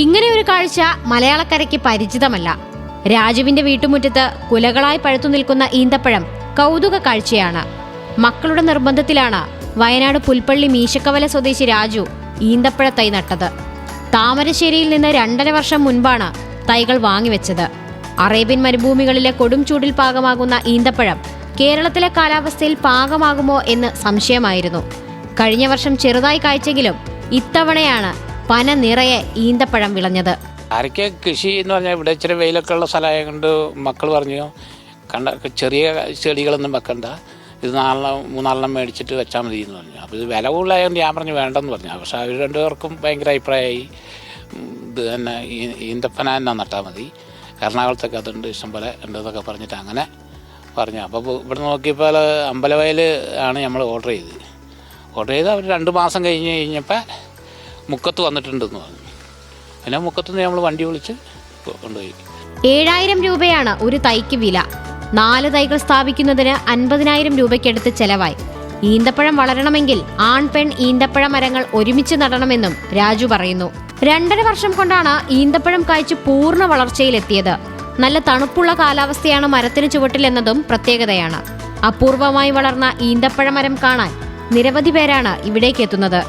ഇങ്ങനെ ഒരു കാഴ്ച മലയാളക്കരയ്ക്ക് പരിചിതമല്ല. രാജുവിന്റെ വീട്ടുമുറ്റത്ത് കുലകളായി പഴുത്തു നിൽക്കുന്ന ഈന്തപ്പഴം കൗതുക കാഴ്ചയാണ്. മക്കളുടെ നിർബന്ധത്തിലാണ് വയനാട് പുൽപ്പള്ളി മീശക്കവല സ്വദേശി രാജു ഈന്തപ്പഴ തൈ നട്ടത്. താമരശ്ശേരിയിൽ നിന്ന് 2.5 വർഷം മുൻപാണ് തൈകൾ വാങ്ങിവെച്ചത്. അറേബ്യൻ മരുഭൂമികളിലെ കൊടും ചൂടിൽ പാകമാകുന്ന ഈന്തപ്പഴം കേരളത്തിലെ കാലാവസ്ഥയിൽ പാകമാകുമോ എന്ന് സംശയമായിരുന്നു. കഴിഞ്ഞ വർഷം ചെറുതായി കായ്ച്ചെങ്കിലും ഇത്തവണയാണ് പന നിറയെ ഈന്തപ്പഴം വിളഞ്ഞത്. ആരൊക്കെ കൃഷി എന്ന് പറഞ്ഞാൽ ഇവിടെ ഇച്ചിരി വെയിലൊക്കെ ഉള്ള സ്ഥലമായ കൊണ്ട് മക്കൾ പറഞ്ഞു ചെറിയ ചെടികളൊന്നും വെക്കണ്ട, ഇത് 3-4 മേടിച്ചിട്ട് വെച്ചാൽ മതി എന്ന് പറഞ്ഞു. അപ്പോൾ ഇത് വില കൂടുതലായതുകൊണ്ട് ഞാൻ പറഞ്ഞു വേണ്ടെന്ന് പറഞ്ഞു. പക്ഷേ അവർ 2 പേർക്കും ഭയങ്കര അഭിപ്രായമായി. ഇത് തന്നെ ഈന്തപ്പന തന്നെ നട്ടാൽ മതി, എറണാകുളത്തൊക്കെ അതുണ്ട് ഇഷ്ടംപോലെ ഉണ്ടെന്നൊക്കെ പറഞ്ഞിട്ട് അങ്ങനെ പറഞ്ഞു. അപ്പോൾ ഇവിടെ നോക്കിയപ്പോൾ അമ്പലവയൽ ആണ് നമ്മൾ ഓർഡർ ചെയ്ത് അവർ 2 മാസം കഴിഞ്ഞപ്പോൾ മുക്കത്ത് വന്നിട്ടുണ്ടെന്ന് പറഞ്ഞു. പിന്നെ മുക്കത്തുനിന്ന് നമ്മൾ വണ്ടി വിളിച്ച് കൊണ്ടുപോയി. 7000 രൂപയാണ് ഒരു തൈക്ക് വില. 4 തൈകൾ സ്ഥാപിക്കുന്നതിന് 50,000 രൂപയ്ക്കടുത്ത് ചെലവായി. ഈന്തപ്പഴം വളരണമെങ്കിൽ ആൺ പെൺ ഈന്തപ്പഴ മരങ്ങൾ ഒരുമിച്ച് നടണമെന്നും രാജു പറയുന്നു. 2.5 വർഷം കൊണ്ടാണ് ഈന്തപ്പഴം കായ്ച്ചു പൂർണ്ണ വളർച്ചയിലെത്തിയത്. നല്ല തണുപ്പുള്ള കാലാവസ്ഥയാണ് മരത്തിന് ചുവട്ടിലെന്നതും പ്രത്യേകതയാണ്. അപൂർവമായി വളർന്ന ഈന്തപ്പഴ മരം കാണാൻ നിരവധി പേരാണ് ഇവിടേക്ക് എത്തുന്നത്.